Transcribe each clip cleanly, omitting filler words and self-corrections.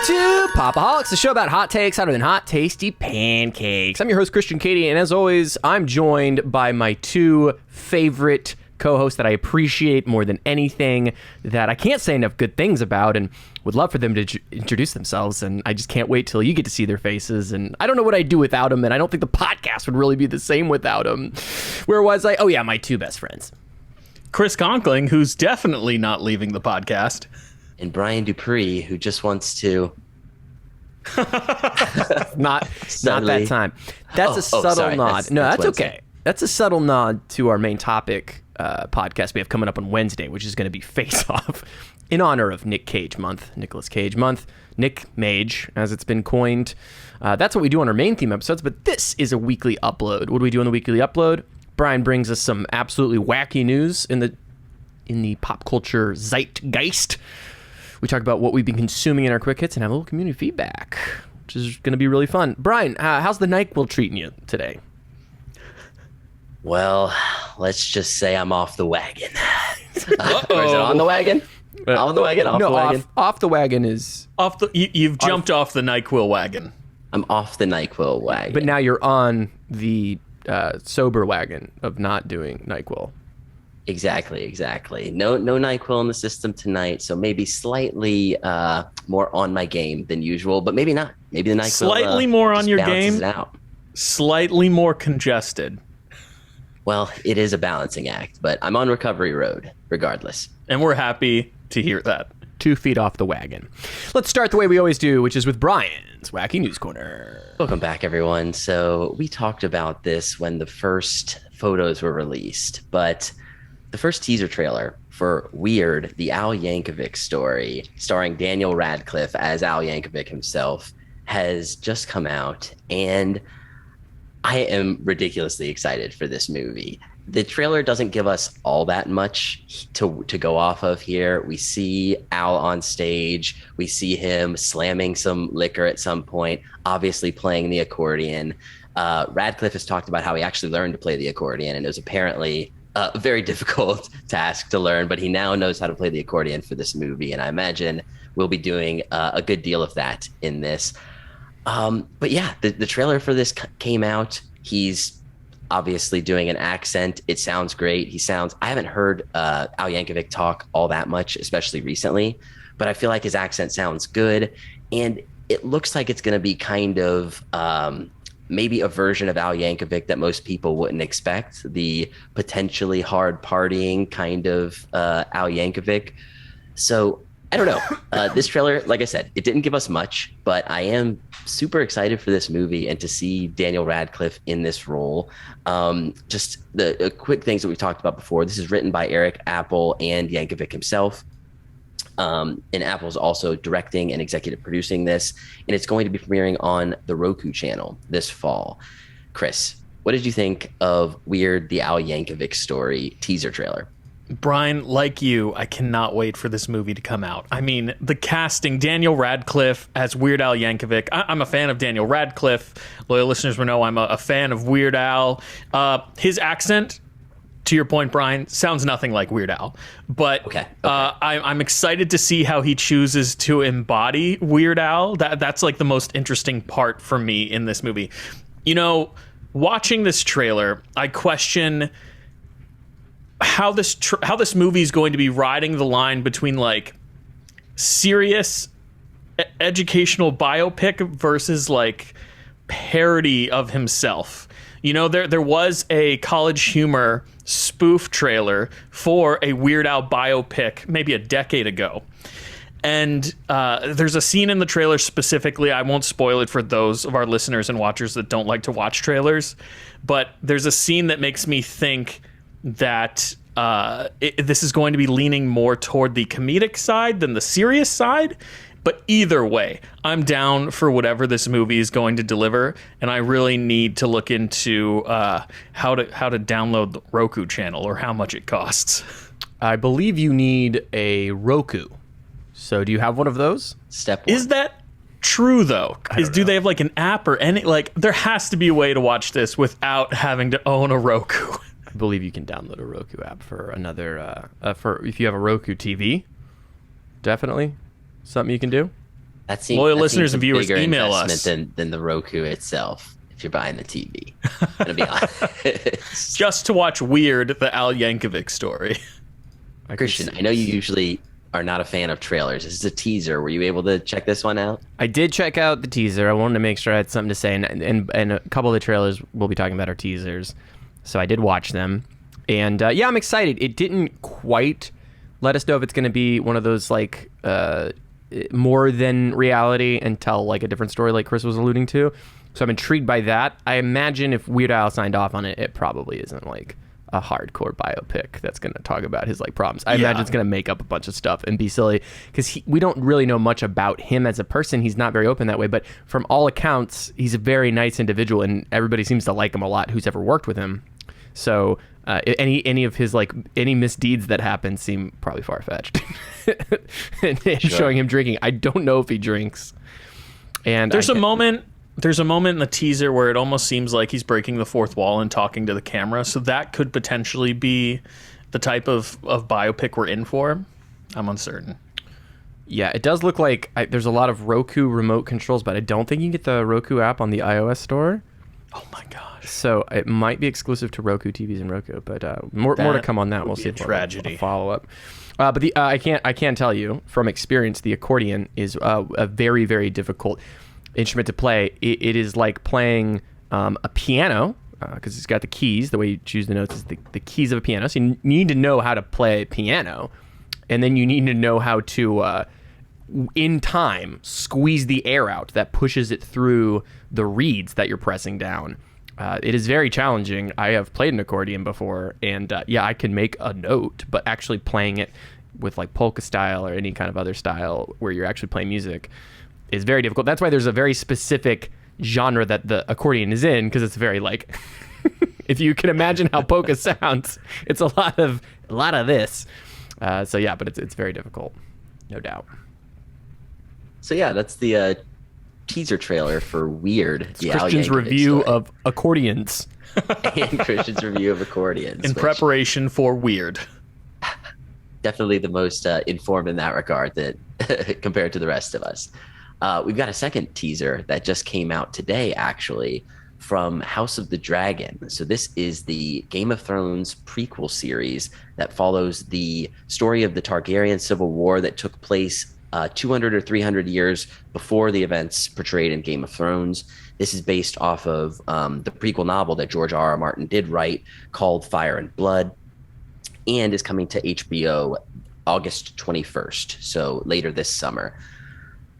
Welcome to Pop-O-Holics, the show about hot takes hotter than hot, tasty pancakes. I'm your host, Christian Katie, and as always, I'm joined by my two favorite co-hosts that I appreciate more than anything, that I can't say enough good things about, and would love for them to introduce themselves, and I just can't wait till you get to see their faces, and I don't know what I'd do without them, and I don't think the podcast would really be the same without them. Where was I? Oh yeah, my two best friends. Chris Conkling, who's definitely not leaving the podcast. And Brian Dupree, who just wants to... not that time. That's a subtle nod. That's okay. That's a subtle nod to our main topic podcast we have coming up on Wednesday, which is going to be Face Off, in honor of Nicolas Cage Month, Nick Mage, as it's been coined. That's what we do on our main theme episodes, but this is a weekly upload. What do we do on the weekly upload? Brian brings us some absolutely wacky news in the pop culture zeitgeist. We talk about what we've been consuming in our quick hits and have a little community feedback, which is going to be really fun. Brian, how's the NyQuil treating you today? Well, let's just say I'm off the wagon. Or is it on the wagon? On the wagon? Off the wagon? Off the wagon is... You've jumped off the NyQuil wagon. I'm off the NyQuil wagon. But now you're on the sober wagon of not doing NyQuil. Exactly. No NyQuil in the system tonight, so maybe slightly more on my game than usual, but maybe not. Maybe the NyQuil slightly more on your game, it out. Slightly more congested. Well, it is a balancing act, but I'm on recovery road regardless. And we're happy to hear that. 2 feet off the wagon. Let's start the way we always do, which is with Brian's Wacky News Corner. Welcome back, everyone. So we talked about this when the first photos were released, but the first teaser trailer for Weird, the Al Yankovic story, starring Daniel Radcliffe as Al Yankovic himself, has just come out, and I am ridiculously excited for this movie. The trailer doesn't give us all that much to go off of here. We see Al on stage. We see him slamming some liquor at some point, obviously playing the accordion. Radcliffe has talked about how he actually learned to play the accordion, and it was apparently a very difficult task to learn, but he now knows how to play the accordion for this movie, and I imagine we'll be doing a good deal of that in this. But yeah, the trailer for this came out. He's obviously doing an accent. It sounds great. I haven't heard Al Yankovic talk all that much, especially recently, but I feel like his accent sounds good, and it looks like it's going to be kind of maybe a version of Al Yankovic that most people wouldn't expect, the potentially hard partying kind of Al Yankovic. So I don't know. This trailer, like I said, it didn't give us much, but I am super excited for this movie and to see Daniel Radcliffe in this role. Just the quick things that we've talked about before. This is written by Eric Apple and Yankovic himself. And Apple's also directing and executive producing this, and it's going to be premiering on the Roku channel this fall. Chris, what did you think of Weird, the Al Yankovic story teaser trailer? Brian, like you, I cannot wait for this movie to come out. I mean, the casting, Daniel Radcliffe as Weird Al Yankovic. I'm a fan of Daniel Radcliffe. Loyal listeners will know I'm a fan of Weird Al. His accent, to your point, Brian, sounds nothing like Weird Al. But okay. I'm excited to see how he chooses to embody Weird Al. That's like the most interesting part for me in this movie. You know, watching this trailer, I question how this movie is going to be riding the line between like serious educational biopic versus like parody of himself. You know, there was a College Humor spoof trailer for a Weird Al biopic maybe a decade ago. And there's a scene in the trailer specifically, I won't spoil it for those of our listeners and watchers that don't like to watch trailers, but there's a scene that makes me think that this is going to be leaning more toward the comedic side than the serious side. But either way, I'm down for whatever this movie is going to deliver, and I really need to look into how to download the Roku channel or how much it costs. I believe you need a Roku. So do you have one of those? Step one. Is that true though? Do they have like an app or any, like there has to be a way to watch this without having to own a Roku. I believe you can download a Roku app for another for if you have a Roku TV. Definitely something you can do. Loyal listeners and viewers, email us. Than the Roku itself, if you're buying the TV. I'm gonna be honest. Just to watch Weird, the Al Yankovic story. Christian, I know you usually are not a fan of trailers. This is a teaser. Were you able to check this one out? I did check out the teaser. I wanted to make sure I had something to say, and a couple of the trailers we'll be talking about are teasers. So I did watch them. And yeah, I'm excited. It didn't quite let us know if it's going to be one of those like more than reality and tell like a different story like Chris was alluding to. So I'm intrigued by that. I imagine if Weird Al signed off on it, it probably isn't like a hardcore biopic that's going to talk about his like problems. I imagine it's going to make up a bunch of stuff and be silly because we don't really know much about him as a person. He's not very open that way, but from all accounts, he's a very nice individual and everybody seems to like him a lot who's ever worked with him. So any of his like any misdeeds that happen seem probably far-fetched. and Sure. Showing him drinking, I don't know if he drinks. And There's a moment in the teaser where it almost seems like he's breaking the fourth wall and talking to the camera. So that could potentially be the type of biopic we're in for. I'm uncertain. Yeah, it does look like there's a lot of Roku remote controls, but I don't think you can get the Roku app on the iOS store. Oh my gosh. So it might be exclusive to Roku TVs and Roku, but more to come on that. We'll see. Tragedy. Follow up. But I can't tell you from experience. The accordion is a very, very difficult instrument to play. It is like playing a piano because it's got the keys. The way you choose the notes is the keys of a piano. So you need to know how to play piano, and then you need to know how to in time squeeze the air out that pushes it through the reeds that you're pressing down. It is very challenging. I have played an accordion before, and yeah, I can make a note, but actually playing it with like polka style or any kind of other style where you're actually playing music is very difficult. That's why there's a very specific genre that the accordion is in, because it's very like if you can imagine how polka sounds, it's a lot of this. So yeah, but it's very difficult, no doubt. So yeah, that's the teaser trailer for Weird. It's Christian's review of accordions. And Christian's review of accordions. In preparation for Weird. Definitely the most informed in that regard that compared to the rest of us. We've got a second teaser that just came out today, actually, from House of the Dragon. So this is the Game of Thrones prequel series that follows the story of the Targaryen Civil War that took place 200 or 300 years before the events portrayed in Game of Thrones. This is based off of the prequel novel that George R.R. Martin did write called Fire and Blood, and is coming to HBO August 21st, so later this summer.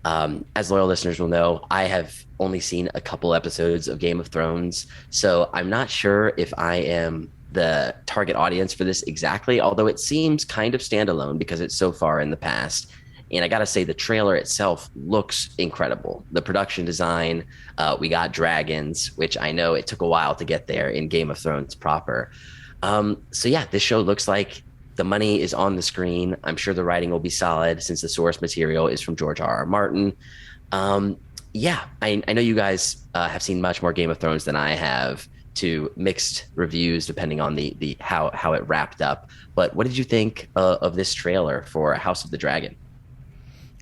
As loyal listeners will know, I have only seen a couple episodes of Game of Thrones, so I'm not sure if I am the target audience for this exactly, although it seems kind of standalone because it's so far in the past. And I got to say, the trailer itself looks incredible. The production design, we got dragons, which I know it took a while to get there in Game of Thrones proper. So yeah, this show looks like the money is on the screen. I'm sure the writing will be solid since the source material is from George R.R. Martin. Yeah, I know you guys have seen much more Game of Thrones than I have, to mixed reviews depending on the how it wrapped up. But what did you think of this trailer for House of the Dragon?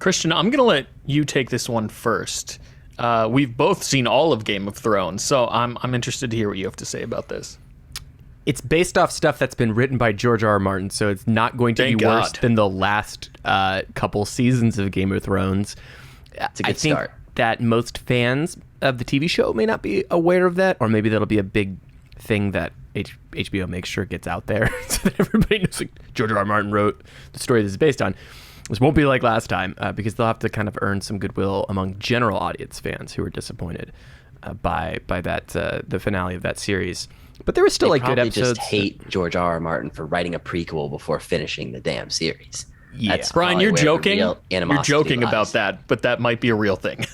Christian, I'm going to let you take this one first. We've both seen all of Game of Thrones, so I'm interested to hear what you have to say about this. It's based off stuff that's been written by George R.R. Martin, so it's not going to be worse than the last couple seasons of Game of Thrones. It's a good start. That most fans of the TV show may not be aware of that, or maybe that'll be a big thing that HBO makes sure gets out there so that everybody knows like, George R.R. Martin wrote the story this is based on. This won't be like last time because they'll have to kind of earn some goodwill among general audience fans who were disappointed by that the finale of that series. But there was still like good episodes. Just hate George R.R. Martin for writing a prequel before finishing the damn series. Yeah, that's Brian, you're joking. You're joking lies. about that, but that might be a real thing.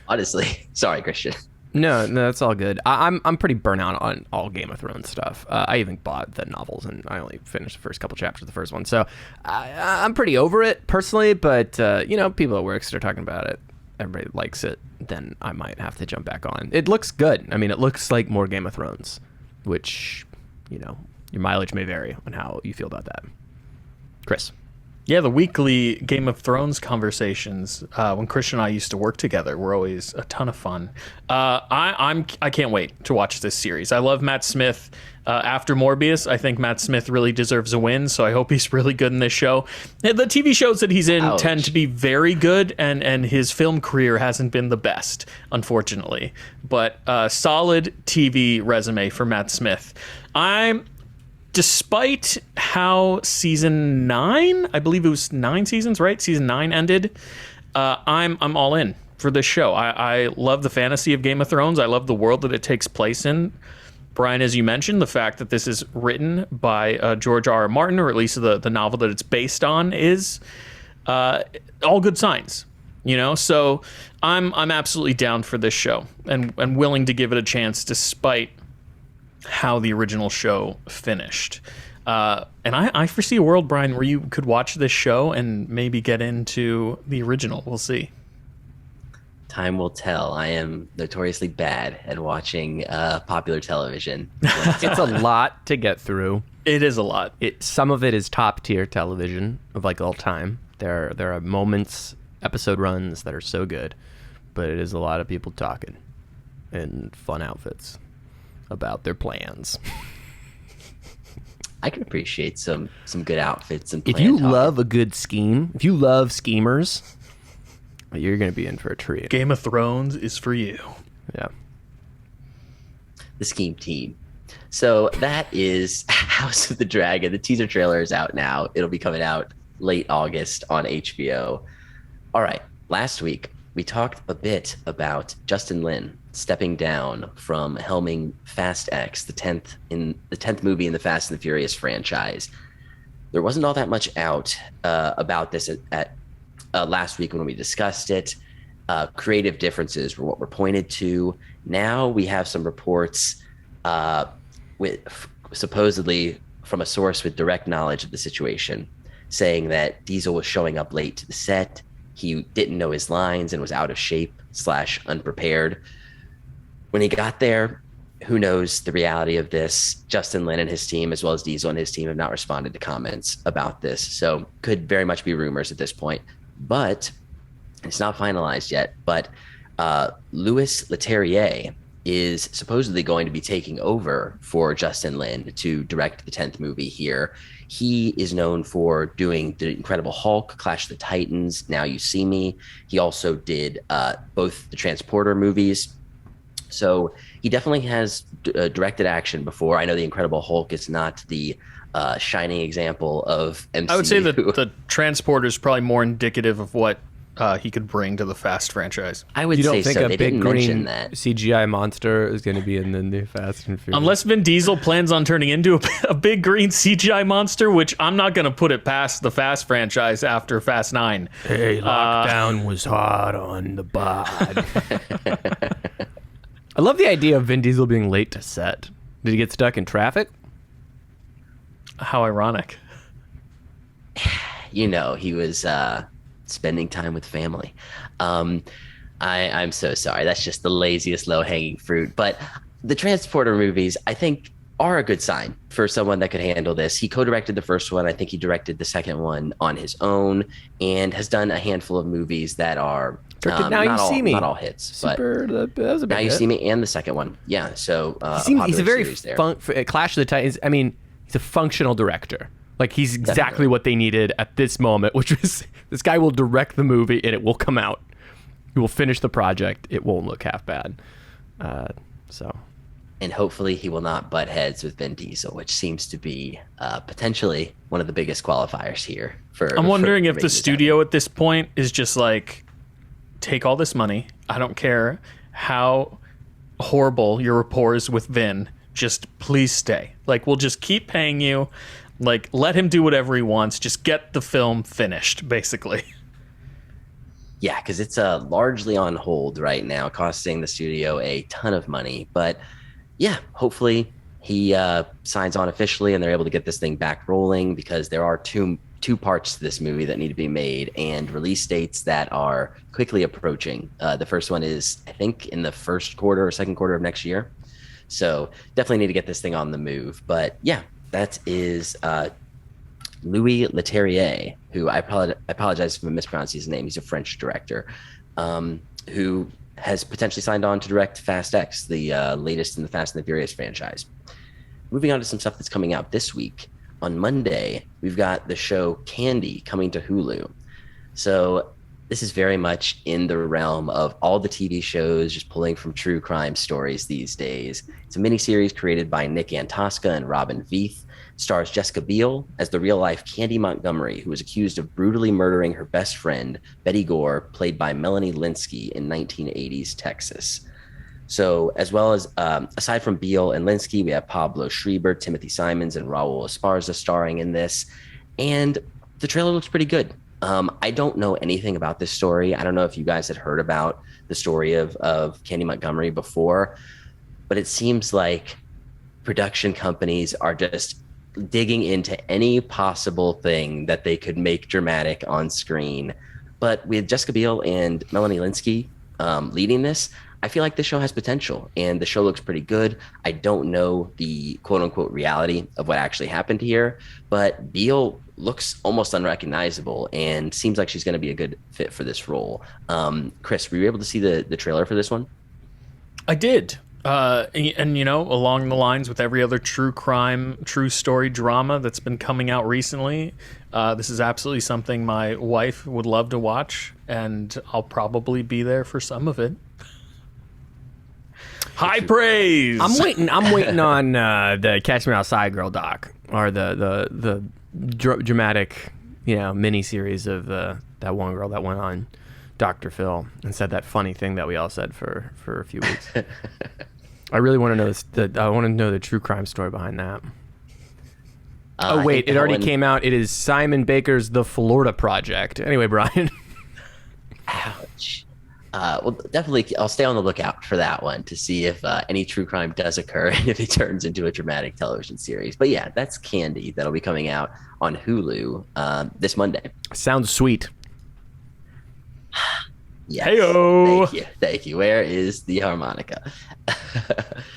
Honestly, sorry, Christian. No, that's all good. I'm pretty burnt out on all Game of Thrones stuff. I even bought the novels, and I only finished the first couple chapters of the first one. So I'm pretty over it personally, but people at work start talking about it. Everybody likes it. Then I might have to jump back on. It looks good. I mean, it looks like more Game of Thrones, which, your mileage may vary on how you feel about that. Chris. Yeah, the weekly Game of Thrones conversations when Christian and I used to work together were always a ton of fun. I can't wait to watch this series. I love Matt Smith. After Morbius, I think Matt Smith really deserves a win, so I hope he's really good in this show. The TV shows that he's in tend to be very good, and his film career hasn't been the best, unfortunately. But solid TV resume for Matt Smith. Despite how season 9, I believe it was 9 seasons, right? Season 9 ended. I'm all in for this show. I love the fantasy of Game of Thrones. I love the world that it takes place in. Brian, as you mentioned, the fact that this is written by George R. R. Martin, or at least the novel that it's based on, is all good signs. So I'm absolutely down for this show and willing to give it a chance, despite how the original show finished. And I foresee a world, Brian, where you could watch this show and maybe get into the original. We'll see. Time will tell. I am notoriously bad at watching popular television. It's a lot to get through. It is a lot. Some of it is top tier television of like all time. There are moments, episode runs that are so good, but it is a lot of people talking in fun outfits about their plans. I can appreciate some good outfits and if you love a good scheme, if you love schemers, you're going to be in for a treat. Game of Thrones is for you. Yeah. The scheme team. So that is House of the Dragon. The teaser trailer is out now. It'll be coming out late August on HBO. All right. Last week, we talked a bit about Justin Lin stepping down from helming Fast X, the 10th movie in the Fast and the Furious franchise. There wasn't all that much out about this at last week when we discussed it. Creative differences were what were pointed to. Now we have some reports supposedly from a source with direct knowledge of the situation, saying that Diesel was showing up late to the set. He didn't know his lines and was out of shape / unprepared. When he got there, who knows the reality of this? Justin Lin and his team, as well as Diesel and his team, have not responded to comments about this. So could very much be rumors at this point. But it's not finalized yet. But Louis Leterrier is supposedly going to be taking over for Justin Lin to direct the 10th movie here. He is known for doing The Incredible Hulk, Clash of the Titans, Now You See Me. He also did both the Transporter movies. So he definitely has directed action before. I know The Incredible Hulk is not the shining example of MCU. I would say that the Transporter is probably more indicative of what he could bring to the Fast franchise. I would say so. You don't think They a big didn't green mention that. CGI monster is going to be in the new Fast and Furious? Unless Vin Diesel plans on turning into a big green CGI monster, which I'm not going to put it past the Fast franchise after Fast 9. Hey, lockdown was hard on the bod. I love the idea of Vin Diesel being late to set. Did he get stuck in traffic? How ironic. He was spending time with family. I'm so sorry. That's just the laziest low-hanging fruit. But the Transporter movies, I think, are a good sign for someone that could handle this. He co-directed the first one. I think he directed the second one on his own and has done a handful of movies that are Now You See Me. Not all hits, but that was a big Now You hit. See Me and the second one. Yeah, so he's a very Clash of the Titans. I mean, he's a functional director. Like, he's exactly what they needed at this moment, which was this guy will direct the movie and it will come out. He will finish the project. It won't look half bad. And hopefully he will not butt heads with Vin Diesel, which seems to be potentially one of the biggest qualifiers here. I'm wondering if the studio at this point is just like, take all this money. I don't care how horrible your rapport is with Vin. Just please stay. Like, we'll just keep paying you. Like, let him do whatever he wants. Just get the film finished, basically. Yeah, because it's largely on hold right now, costing the studio a ton of money. But yeah, hopefully he signs on officially and they're able to get this thing back rolling, because there are two parts to this movie that need to be made and release dates that are quickly approaching. The first one is, I think, in the first quarter or second quarter of next year. So definitely need to get this thing on the move. But yeah, that is Louis Leterrier, who I apologize if I'm mispronouncing his name. He's a French director who has potentially signed on to direct Fast X, the latest in the Fast and the Furious franchise. Moving on to some stuff that's coming out this week. On Monday, we've got the show Candy coming to Hulu. So this is very much in the realm of all the TV shows just pulling from true crime stories these days. It's a miniseries created by Nick Antosca and Robin Veith. Stars Jessica Biel as the real-life Candy Montgomery, who was accused of brutally murdering her best friend, Betty Gore, played by Melanie Lynskey in 1980s Texas. So as well as, aside from Biel and Lynskey, we have Pablo Schreiber, Timothy Simons, and Raul Esparza starring in this. And the trailer looks pretty good. I don't know anything about this story. I don't know if you guys had heard about the story of Candy Montgomery before, but it seems like production companies are just digging into any possible thing that they could make dramatic on screen. But with Jessica Biel and Melanie Lynskey leading this, I feel like this show has potential, and the show looks pretty good. I don't know the quote-unquote reality of what actually happened here, but Biel looks almost unrecognizable and seems like she's going to be a good fit for this role. Chris, were you able to see the trailer for this one? I did. And, you know, along the lines with every other true crime, true story drama that's been coming out recently, this is absolutely something my wife would love to watch, and I'll probably be there for some of it. High praise. I'm waiting on the Catch Me Outside Girl doc, or the dramatic, mini series of that one girl that went on Dr. Phil and said that funny thing that we all said for a few weeks. I really want to know I want to know the true crime story behind that. Oh wait, it already came out. It is Simon Baker's The Florida Project. Anyway, Brian. Ouch. Well, definitely, I'll stay on the lookout for that one to see if any true crime does occur and if it turns into a dramatic television series. But yeah, that's Candy. That'll be coming out on Hulu this Monday. Sounds sweet. Yes. Hey-o. Thank you. Where is the harmonica?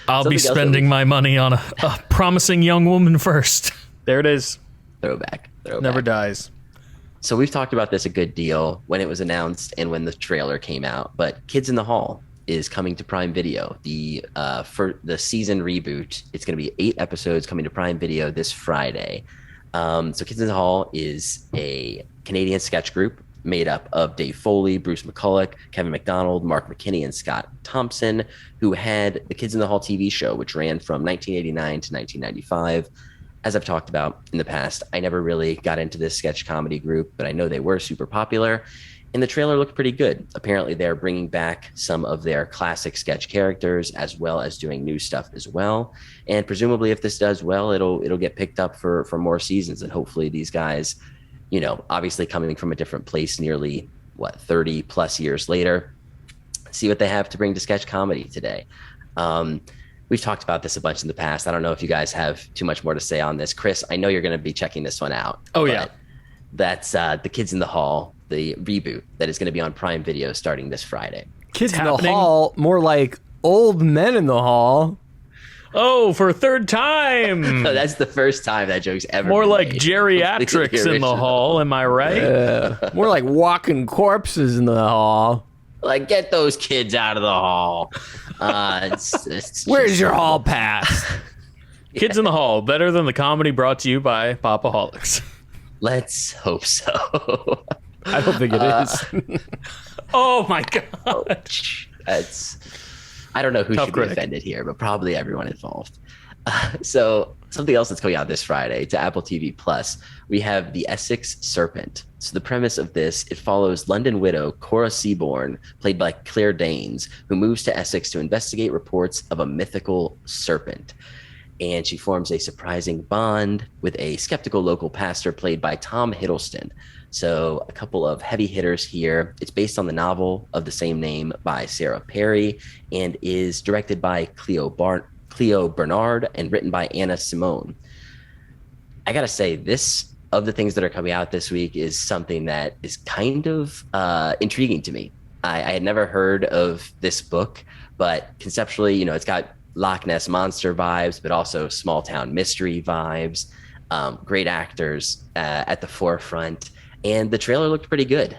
I'll be spending my money on a promising young woman first. There it is. Throwback. Never dies. So we've talked about this a good deal when it was announced and when the trailer came out, but Kids in the Hall is coming to Prime Video. For the season reboot, it's going to be 8 episodes coming to Prime Video this Friday. So Kids in the Hall is a Canadian sketch group made up of Dave Foley, Bruce McCulloch, Kevin McDonald, Mark McKinney, and Scott Thompson, who had the Kids in the Hall TV show, which ran from 1989 to 1995. As I've talked about in the past, I never really got into this sketch comedy group, but I know they were super popular, and the trailer looked pretty good. Apparently, they're bringing back some of their classic sketch characters as well as doing new stuff as well. And presumably, if this does well, it'll get picked up for more seasons, and hopefully these guys, obviously coming from a different place nearly, 30 plus years later, see what they have to bring to sketch comedy today. We've talked about this a bunch in the past. I don't know if you guys have too much more to say on this. Chris, I know you're going to be checking this one out. Oh, yeah. That's The Kids in the Hall, the reboot that is going to be on Prime Video starting this Friday. Kids in the Hall, more like Old Men in the Hall. Oh, for a third time. No, that's the first time that joke's ever More been like made. geriatrics in the hall, am I right? More like walking corpses in the hall. Like, get those kids out of the hall. It's Where's your hall pass? Kids in the Hall, better than the comedy brought to you by Pop-O-Holics. Let's hope so. I don't think it is. Oh my god. I don't know who Tough should critic. be offended here, but probably everyone involved. So something else that's coming out this Friday to Apple TV Plus, we have the Essex Serpent. So the premise of this, it follows London widow Cora Seaborn, played by Claire Danes, who moves to Essex to investigate reports of a mythical serpent. And she forms a surprising bond with a skeptical local pastor played by Tom Hiddleston. So a couple of heavy hitters here. It's based on the novel of the same name by Sarah Perry and is directed by Cleo Bernard and written by Anna Simone. I gotta say, this of the things that are coming out this week is something that is kind of intriguing to me. I had never heard of this book, but conceptually, it's got Loch Ness Monster vibes, but also small town mystery vibes. great actors at the forefront, and the trailer looked pretty good.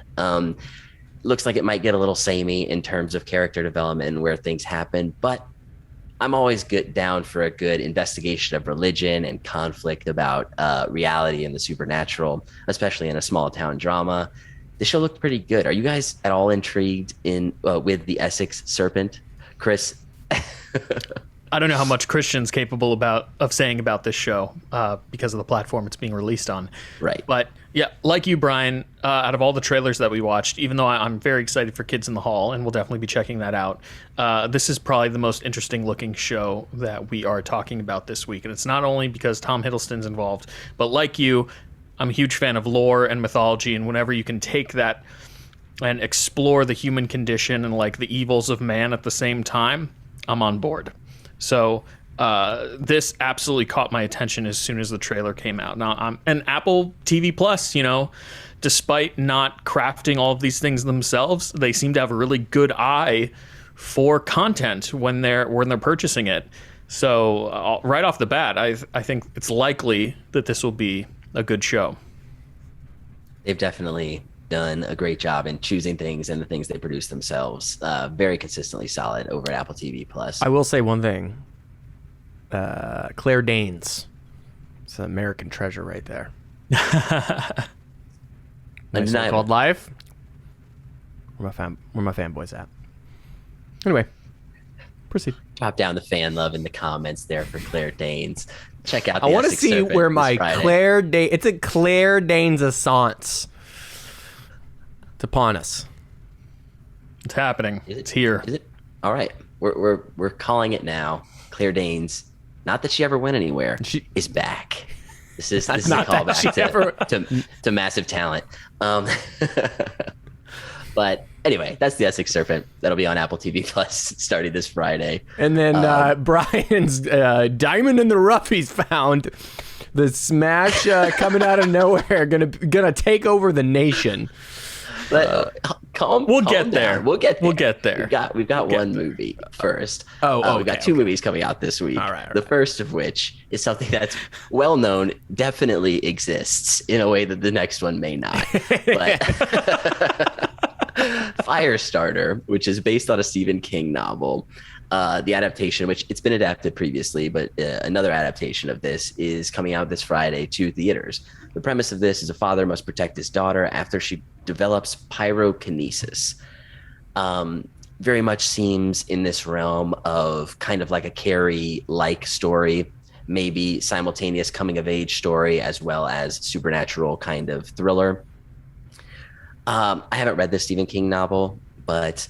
Looks like it might get a little samey in terms of character development and where things happen, but I'm always down for a good investigation of religion and conflict about reality and the supernatural, especially in a small town drama. The show looked pretty good. Are you guys at all intrigued with the Essex Serpent, Chris? I don't know how much Christian's capable of saying about this show because of the platform it's being released on. Right. But yeah, like you, Brian, out of all the trailers that we watched, even though I'm very excited for Kids in the Hall, and we'll definitely be checking that out, this is probably the most interesting looking show that we are talking about this week. And it's not only because Tom Hiddleston's involved, but like you, I'm a huge fan of lore and mythology, and whenever you can take that and explore the human condition and like the evils of man at the same time, I'm on board. So this absolutely caught my attention as soon as the trailer came out. Now, and Apple TV Plus, despite not crafting all of these things themselves, they seem to have a really good eye for content when they're purchasing it. So right off the bat, I think it's likely that this will be a good show. They've definitely done a great job in choosing things and the things they produce themselves. Very consistently solid over at Apple TV Plus. I will say one thing. Claire Danes. It's an American treasure right there. Nice called Life. Where my fanboys at? Anyway, proceed. Drop down the fan love in the comments there for Claire Danes. Check out the I want to Essex see Serpent where my Friday. it's a Claire Danes assance. It's upon us. It's happening. It's here. Is it? All right. We're calling it now. Claire Danes, not that she ever went anywhere, is back. This is a callback to massive talent. But anyway, that's the Essex Serpent. That'll be on Apple TV Plus starting this Friday. And then Brian's diamond in the rough he's found. The smash coming out of nowhere, gonna take over the nation. We'll get there. We'll get there. We've got one movie first. We've got two movies coming out this week. All right. The first of which is something that's well known, definitely exists in a way that the next one may not. But Firestarter, which is based on a Stephen King novel. The adaptation, which it's been adapted previously, but another adaptation of this is coming out this Friday to theaters. The premise of this is a father must protect his daughter after she develops pyrokinesis. Very much seems in this realm of kind of like a Carrie-like story, maybe simultaneous coming-of-age story as well as supernatural kind of thriller. I haven't read the Stephen King novel, but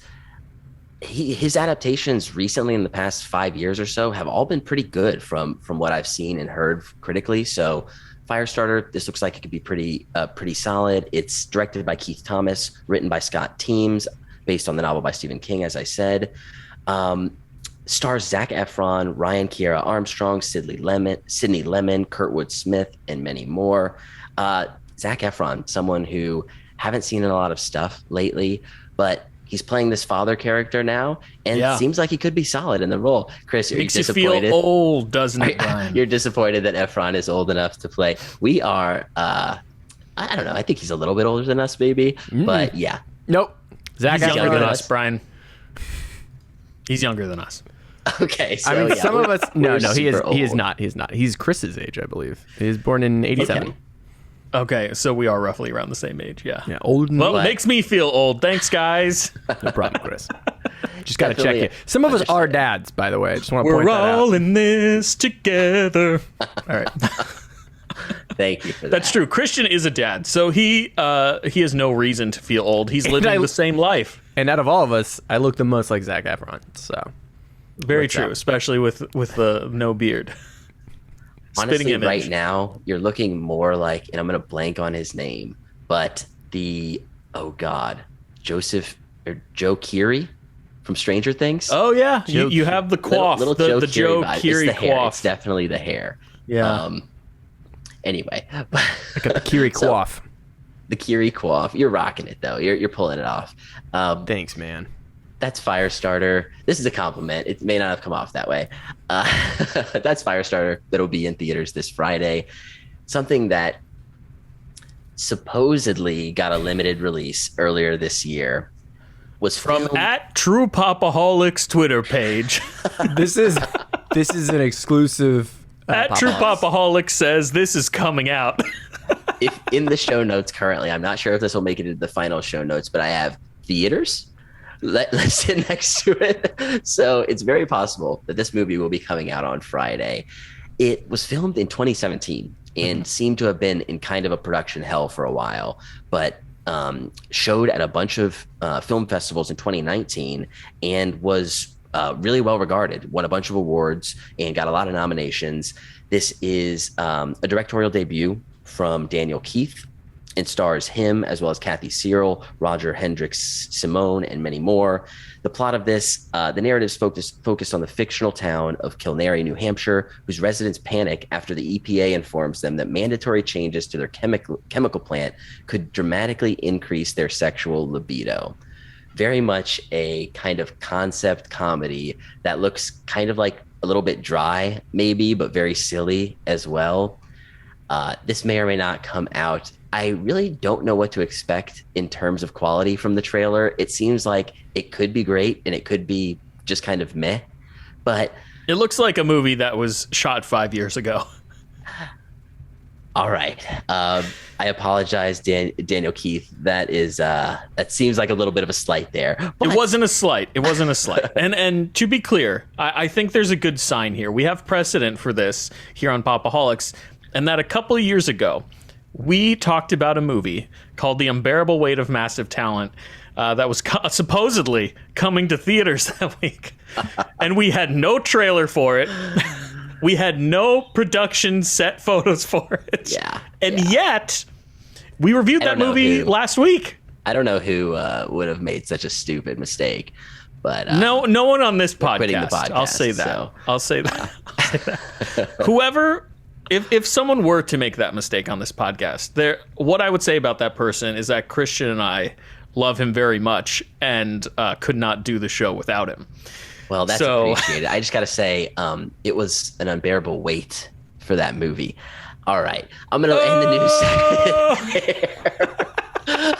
his adaptations recently in the past 5 years or so have all been pretty good from what I've seen and heard critically. So Firestarter, this looks like it could be pretty solid. It's directed by Keith Thomas, written by Scott Teems, based on the novel by Stephen King, as I said. Stars Zac Efron, Ryan Kiera Armstrong, Sidney Lemon, Kurtwood Smith, and many more. Zac Efron, someone who haven't seen in a lot of stuff lately, but he's playing this father character now, and it seems like he could be solid in the role. Chris, are you disappointed? Makes you feel old, doesn't it, Brian? You're disappointed that Efron is old enough to play. We are, I don't know. I think he's a little bit older than us, maybe. But yeah. Nope. He's younger than us, Brian. He's younger than us. Okay. So, I mean, some of us. No, he is old. not. He's not. He's Chris's age, I believe. He was born in 87. Okay, so we are roughly around the same age, yeah. Yeah, old and Well, it makes me feel old. Thanks, guys. No problem, Chris. Just got to check it. Some of us are dads, by the way. I just want to point that out. We're all in this together. All right. Thank you for that. That's true. Christian is a dad, so he has no reason to feel old. He's living the same life. And out of all of us, I look the most like Zac Efron. So very true, especially with the no beard. Honestly, right now, you're looking more like, and I'm going to blank on his name, but Joe Keery from Stranger Things. Oh, yeah. You have the coif, little the Joe Keery coif. It's definitely the hair. Yeah. Anyway. I got the Keery coif. The Keery coif. You're rocking it, though. You're pulling it off. Thanks, man. That's Firestarter. This is a compliment. It may not have come off that way. That's Firestarter. That'll be in theaters this Friday. something that supposedly got a limited release earlier this year was from at True Pop-O-Holics Twitter page. This is an exclusive. At True Pop-O-Holics says this is coming out. If in the show notes currently, I'm not sure if this will make it into the final show notes, but I have theaters listed next to it. So it's very possible that this movie will be coming out on Friday. It was filmed in 2017 and seemed to have been in kind of a production hell for a while, but showed at a bunch of film festivals in 2019 and was really well regarded, won a bunch of awards and got a lot of nominations. This is a directorial debut from Daniel Keith and stars him as well as Kathy Cyril, Roger Hendricks Simone, and many more. The plot of this, the narrative is focused on the fictional town of Kilnerry, New Hampshire, whose residents panic after the EPA informs them that mandatory changes to their chemical plant could dramatically increase their sexual libido. Very much a kind of concept comedy that looks kind of like a little bit dry, maybe, but very silly as well. This may or may not come out. I really don't know what to expect in terms of quality from the trailer. It seems like it could be great and it could be just kind of meh, but it looks like a movie that was shot 5 years ago. All right. I apologize, Daniel Keith. That seems like a little bit of a slight there. But it wasn't a slight. And to be clear, I think there's a good sign here. We have precedent for this here on Pop-O-Holics, and that a couple of years ago, we talked about a movie called The Unbearable Weight of Massive Talent that was supposedly coming to theaters that week. And we had no trailer for it. We had no production set photos for it. Yeah. And yet, we reviewed that movie last week. I don't know who would have made such a stupid mistake. But no one on this podcast. I'll say that. So. I'll say that. Whoever... If someone were to make that mistake on this podcast, what I would say about that person is that Christian and I love him very much and could not do the show without him. Well, that's appreciated. I just got to say, it was an unbearable weight for that movie. All right. I'm going to end the news segment.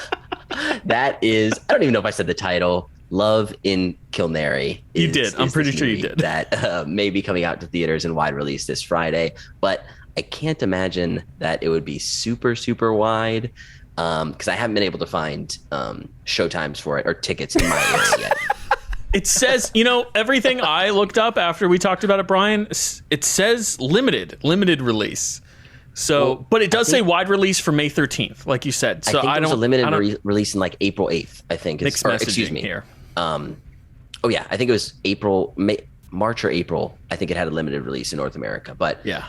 That is, I don't even know if I said the title. Love in Kilnerry. You did. I'm pretty sure you did. That may be coming out to theaters in wide release this Friday, but I can't imagine that it would be super, super wide because I haven't been able to find showtimes for it or tickets in my area yet. It says, everything I looked up after we talked about it, Brian, it says limited release. So, but it does say wide release for May 13th, like you said. So I think it was a limited release in like April 8th, I think. Excuse me. Here. I think it was March or April. I think it had a limited release in North America. But yeah,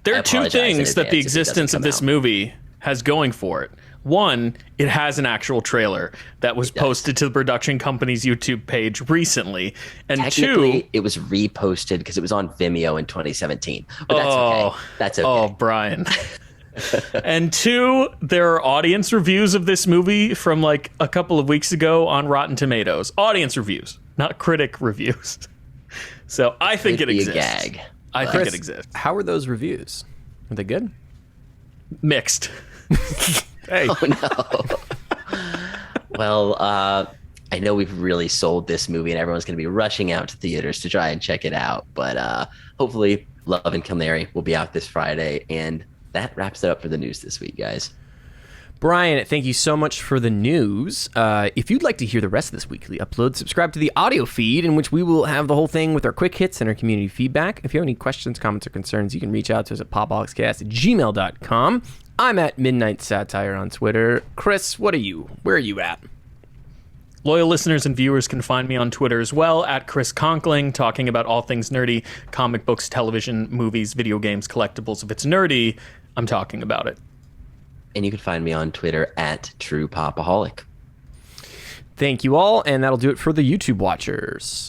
there are two things that the existence of this movie has going for it. One, it has an actual trailer that was posted to the production company's YouTube page recently. And technically, it was reposted because it was on Vimeo in 2017. But that's okay. That's okay. Oh, Brian. And two, there are audience reviews of this movie from like a couple of weeks ago on Rotten Tomatoes. Audience reviews, not critic reviews. So I think it exists. A gag. I think it exists. How were those reviews? Are they good? Mixed. Hey. Oh, no. Well, I know we've really sold this movie and everyone's going to be rushing out to theaters to try and check it out. But hopefully Love in Kilnerry will be out this Friday. And that wraps it up for the news this week, guys. Brian, thank you so much for the news. If you'd like to hear the rest of this weekly upload, subscribe to the audio feed in which we will have the whole thing with our quick hits and our community feedback. If you have any questions, comments, or concerns, you can reach out to us at popholicscast@gmail.com. I'm at Midnight Satire on Twitter. Chris, where are you at? Loyal listeners and viewers can find me on Twitter as well, at Chris Conkling, talking about all things nerdy, comic books, television, movies, video games, collectibles. If it's nerdy, I'm talking about it. And you can find me on Twitter at True Pop-O-Holic. Thank you all, and that'll do it for the YouTube watchers.